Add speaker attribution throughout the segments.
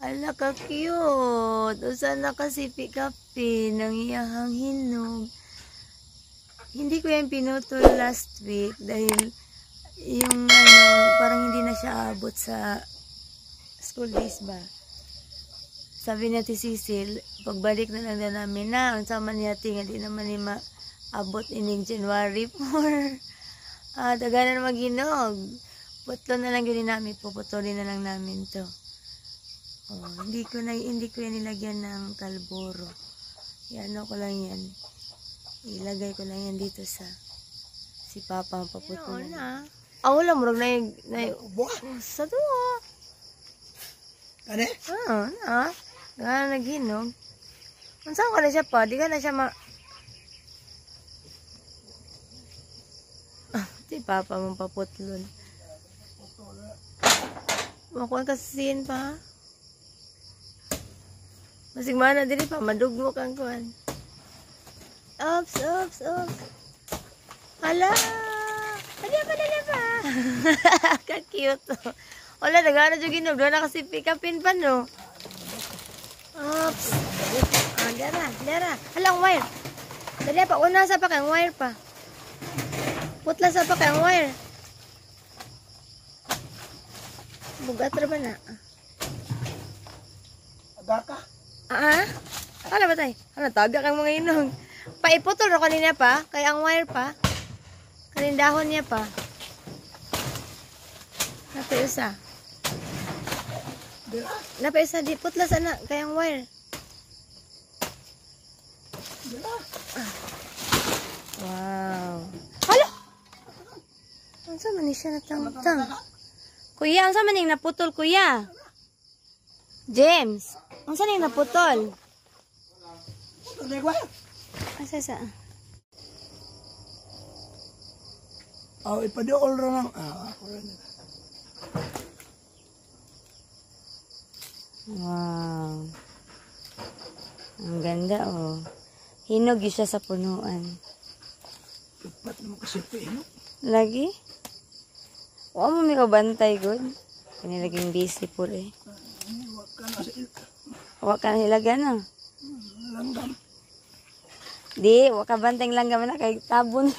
Speaker 1: Ala ka cute. Usa na kasi pikapin ng iyahang hinog. Hindi ko yan pinutol last week dahil yung parang hindi na siya abot sa school days ba. Sabi niya ti Cecil, pagbalik na lang na namin na, ang sama niya ti nga di naman ni maabot ining January 4. Daga na maginog. Putlo na lang yun namin, puputulin na lang namin to. Hindi ko yan nilagyan ng kalboro. Ano ko lang yan. Ilagay ko lang yan dito sa si Papa ang paputulin. Wala murag na sa duwa.
Speaker 2: Ano?
Speaker 1: Gana naghinog. Saan ko na siya pa? Di ka na siya si Papa mong paputlon. Makuha kasihin pa. Masig mana dili pa. Madugmo kang kuhan. Ops. Hala! Dali pa. Ka-cute. Wala, nagana dyan ginog. Doon na kasi pick-upin pa, no? Ops. Dara. Halang wire. Dali pa. Una sa pa kang wire pa. Putla sa pa kang wire. Bugat ra ba na?
Speaker 2: Aga ka?
Speaker 1: Ano ba tayo? Taga kang mga inog. Paiputol na kanina pa. Kaya ang wire pa. Kanindahon niya pa. Napayusa. Napayusa. Di putla sana. Kaya ang wire. Wow. Hala! Ang sama ni siya natang-tang. Kuya, ang sama ning naputol, kuya? James, ang sama ning naputol? Asa?
Speaker 2: Ipadool ra lang. Ako rin.
Speaker 1: Wow. Ang ganda, Hinog yun siya sa punuan.
Speaker 2: Tupat naman kasi no?
Speaker 1: Lagi? Huwag mo may kabantay, good. Kanilaging busy po Huwag ka na hilagan, no?
Speaker 2: Langgam.
Speaker 1: Di, huwag ka bantay langgam na kay tabon.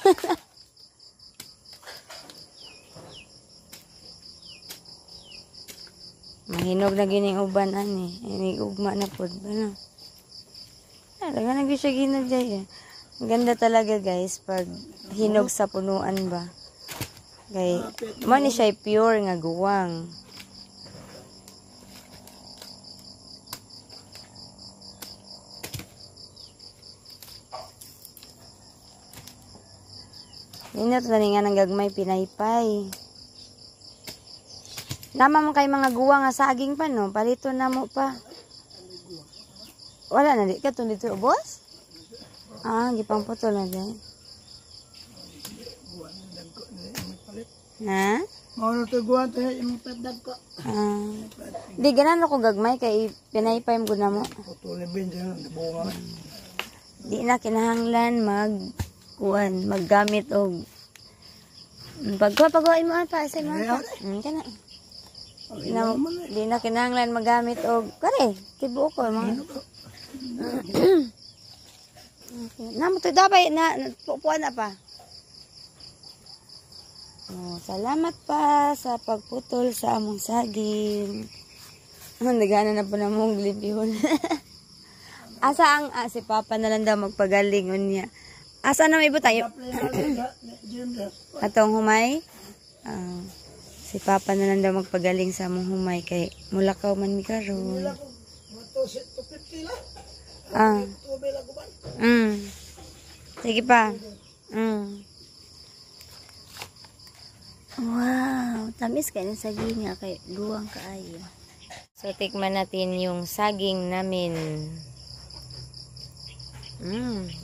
Speaker 1: Mahinog na gining uban, May ugma na po, ba, no? Talaga nag siya ginog dyan, Ang ganda talaga, guys, pag hinog sa punuan ba. Kay, man siya pure nga guwang. Ninot na nga ng gagmay pinaypay. Nama mo kay mga guwang nga saging pa, no? Palito na mo pa. Wala na, di ka ito dito, boss? Gipang putol na dyan. Ha?
Speaker 2: Mauna ito guwan ito yung tadag ko.
Speaker 1: Di ganan ako gagmay kay pinaypay mo na mo.
Speaker 2: Putulin bin dyan, nabunga.
Speaker 1: Di na kinahanglan maggamit og pagawain mo pa sa mga kana. Di na kinahanglan magamit og kare tibuok ko mga. Okay. Namo to dabay na pupuan na pa. Salamat pa sa pagputol sa among saging. Nagana na po na mong libihon. Asa si Papa na lang daw magpagaling niya. Asa na may ibo tayo? Atong humay? Si Papa na lang daw magpagaling sa among humay kay mulakaw man mi karon. Sige pa. Wow, tamis kayo ng saging nga kay guwang kaayo. So, tikman natin yung saging namin.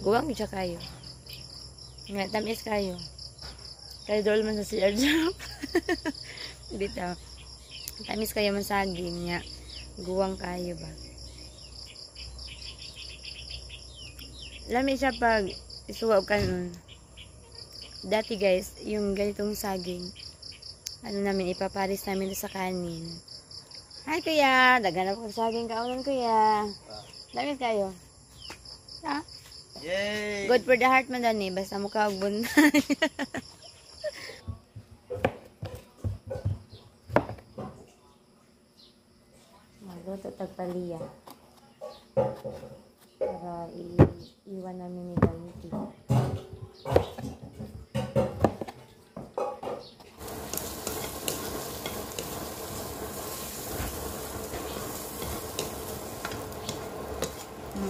Speaker 1: Guwang siya kayo. Nga, tamis kayo. Kaya doon man sa CR Jump. Dito. Tamis kayo man saging nga. Guwang kayo ba? Lami siya pag isuwag ka nun. Dati guys, yung ganitong saging, ipaparis namin sa kanin. Hi, kuya. Daghan ako sa saging kaunan, kuya. Damit kayo. Ha?
Speaker 3: Yay!
Speaker 1: Good for the heart man dan eh. Basta mukha og bunay. Magluto tagpaliya. Para iwan namin ni Valenti.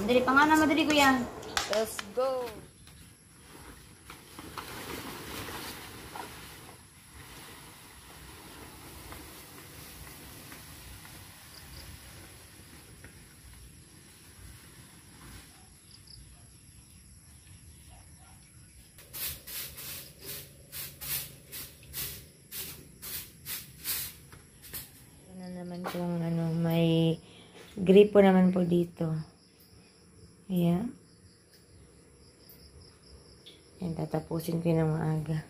Speaker 1: Dali, pangalan mo dali, kuya. Let's go. Ano naman kung ano, may gripo naman po dito. Ayan. Yan, tatapusin ko yun ng maaga.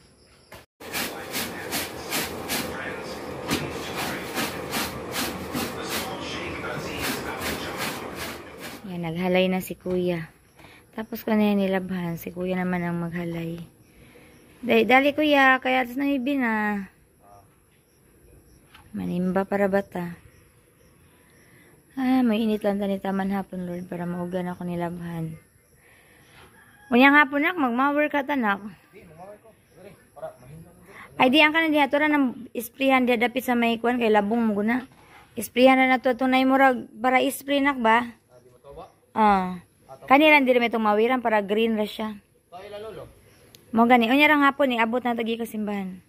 Speaker 1: Yan, naghalay na si kuya. Tapos ko na yan nilabhan. Si kuya naman ang maghalay. Dali kuya, kaya atas na hibi na. Manimba para bata. May init lang tani taman hapon, Lord, para maugan ako nilabhan. Unyang hapon nak, mag-mower ka tanak. Ay, di ang kanan diha, tura ng isprihan diha dapit sa may kuwan, kay labong mo guna. Isprihan na nato, tunay mo rag, para ispray nak ba? Kanilang di rin itong mawiran, para green ra siya. Mo gani, unyang hapon, abot na tagi kasimbahan.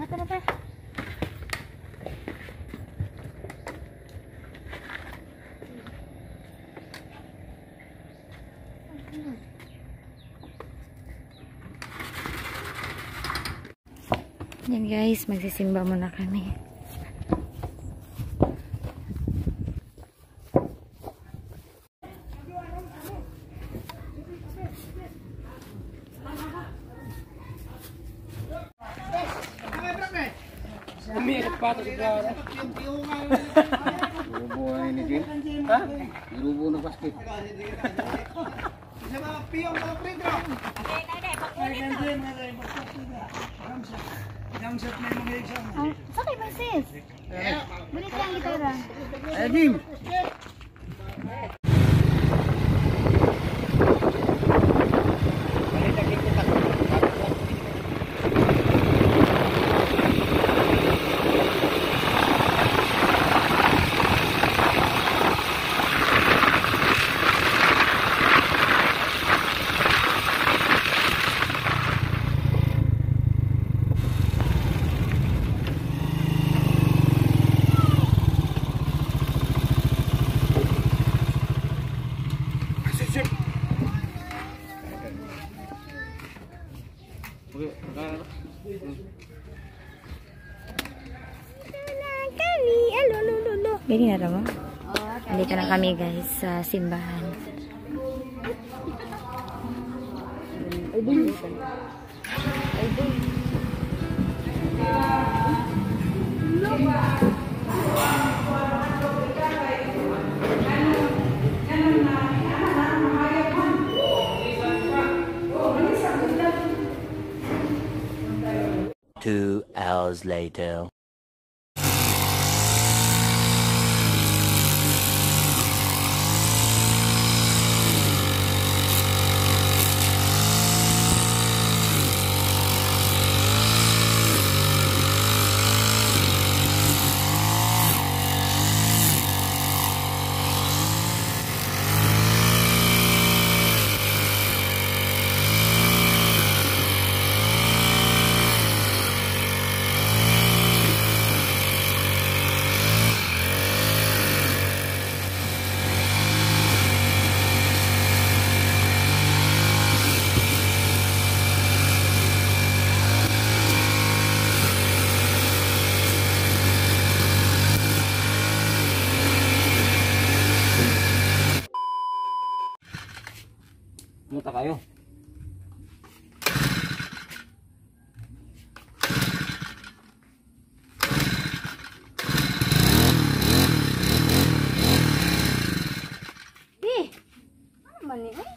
Speaker 1: Kenapa? Yan guys, magsisimba muna kami.
Speaker 3: Irubo ini Jin. Hah? Irubo na basket.
Speaker 1: Sakay ba sis? Balik lang gitara.
Speaker 3: Jim.
Speaker 1: Bili na mo? Andito na kami guys sa simbahan.
Speaker 4: Two hours later.
Speaker 3: Muta kayo.
Speaker 1: Ano man ni eh?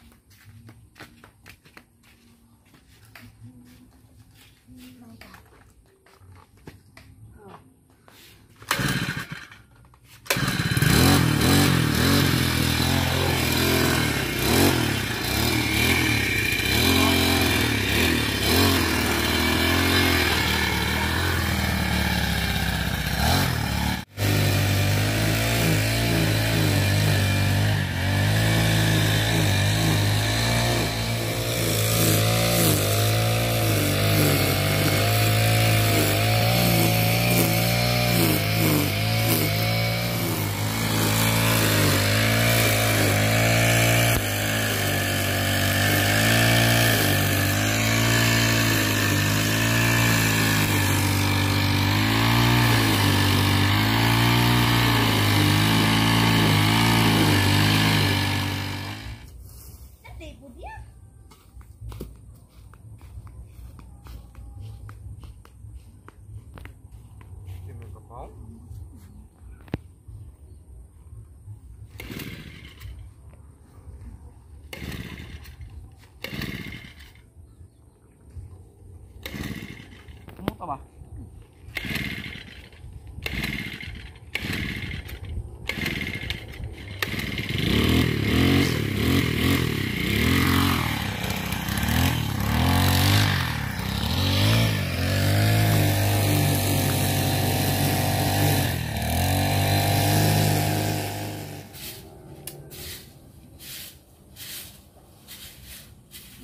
Speaker 3: Muta ba?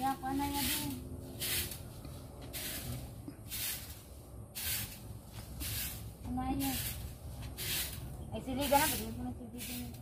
Speaker 1: Ya, paano ya din? Ano yan? Ay, siligan na. Pagin ko na siligan.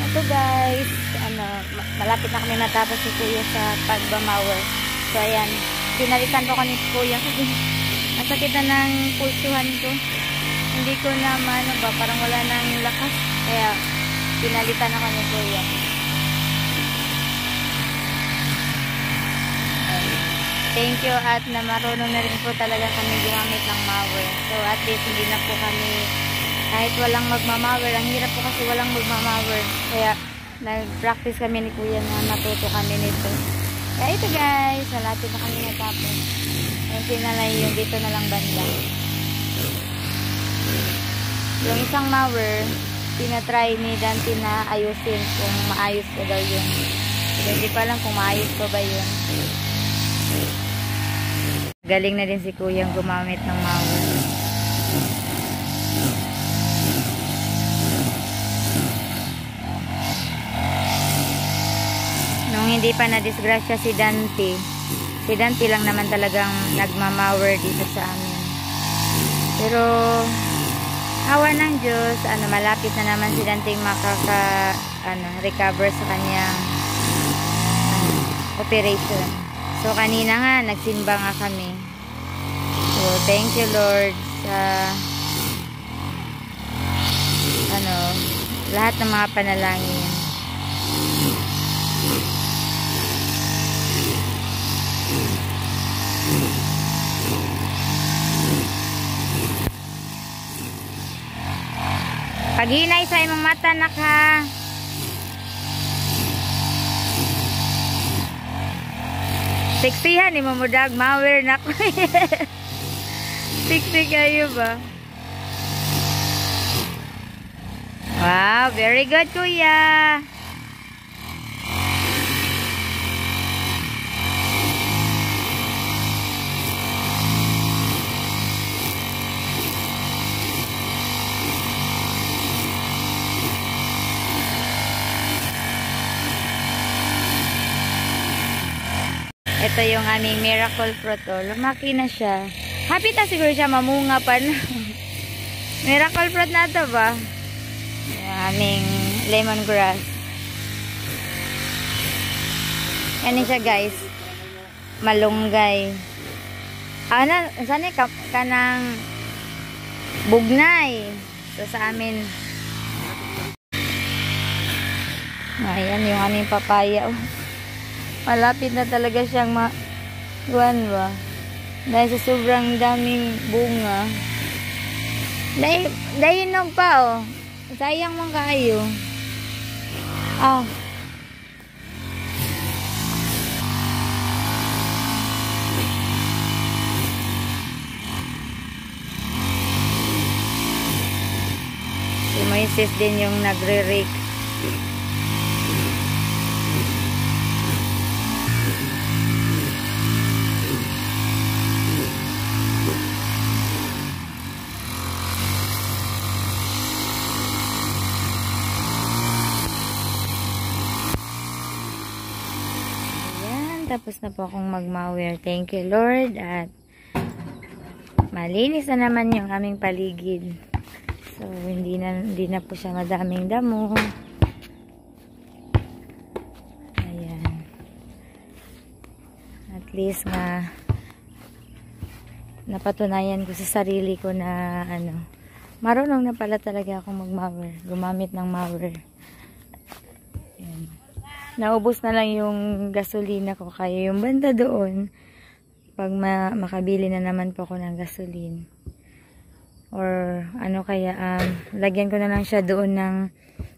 Speaker 1: Ito guys, malapit na kami matapos si Kuya sa pagbamawer. So ayan, pinalitan ko ni Kuya kasi masakit na ng pulsuhan ko. Hindi ko na parang wala nang lakas. Kaya pinalitan ako ni Kuya. Thank you at na marunong na rin po talaga kami gumamit ng mower. So at least hindi na po kami kahit walang magmamawer. Ang hirap po kasi walang magmamawer. Kaya nag-practice kami ni Kuya na matuto kami nito. Kaya ito guys, malapit na kami natapos. Ayun na lang yung dito na lang banda. Yung isang mower, tinatry ni Dante na ayusin kung maayos ko daw yun. Pero hindi pa lang kung maayos ko ba yun. Galing na din si Kuya gumamit ng mower. Nung hindi pa na-disgrasya si Dante lang naman talagang nagmamawer dito sa amin. Pero awa ng Diyos, malapit na naman si Dante recover sa kanyang operation. So kanina nga nagsimba nga kami. So thank you Lord sa lahat ng mga panalangin. Paghinay sa imong mata nak ha. Seksihan ni mo dag mower nak. Siksi kayo ba? Wow, very good, kuya. Ito yung aming miracle fruit. Oh. Lumaki na siya. Happy ta siguro siya mamunga pa na. Miracle fruit na ito ba? Yung aming lemongrass. Yan siya guys. Malunggay. Ano, saan kanang bugnay. So sa amin. Ayan yung aming papaya. Oh. Malapit na talaga siyang buwan ba? Dahil sa sobrang daming bunga. Dahil hinog pa oh. Sayang mong kayo. Ah. Si Moises din yung nagre-rake. Tapos na po akong magmower. Thank you, Lord. At malinis na naman yung aming paligid. So, hindi na po siya madaming damo. Ayan. At least nga napatunayan ko sa sarili ko na marunong na pala talaga akong magmower. Gumamit ng mower. Naubos na lang yung gasolina ko, kaya yung banda doon pag makabili na naman po ako ng gasolin or lagyan ko na lang siya doon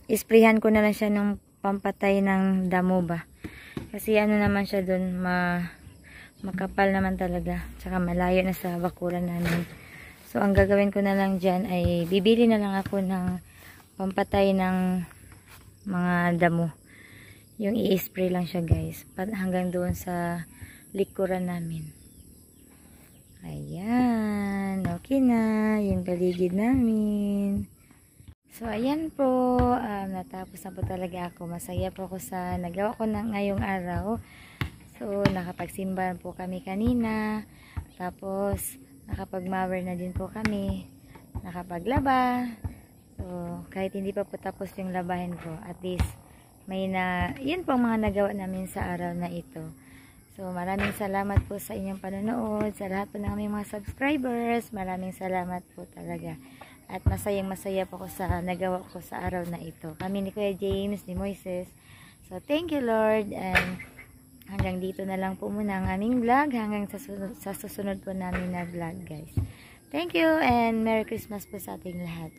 Speaker 1: isprayhan ko na lang siya ng pampatay ng damo ba, kasi naman siya doon makapal naman talaga, tsaka malayo na sa bakuran namin. So ang gagawin ko na lang dyan ay bibili na lang ako ng pampatay ng mga damo. Yung i-spray lang siya guys. Hanggang doon sa likuran namin. Ayan. Okay na. Yung paligid namin. So ayan po. Natapos na po talaga ako. Masaya po ako sa nagawa ko na ngayong araw. So nakapagsimba po kami kanina. Tapos nakapag-mower na din po kami. Nakapaglaba. So kahit hindi pa po tapos yung labahin ko, at least yun po ang mga nagawa namin sa araw na ito. So, maraming salamat po sa inyong panonood, sa lahat po ng aming mga subscribers. Maraming salamat po talaga. At masayang-masaya po ko sa nagawa ko sa araw na ito. Kami ni Kuya James, ni Moises. So, thank you Lord. And hanggang dito na lang po muna ang aming vlog. Hanggang sa susunod po namin na vlog guys. Thank you and Merry Christmas po sa ating lahat.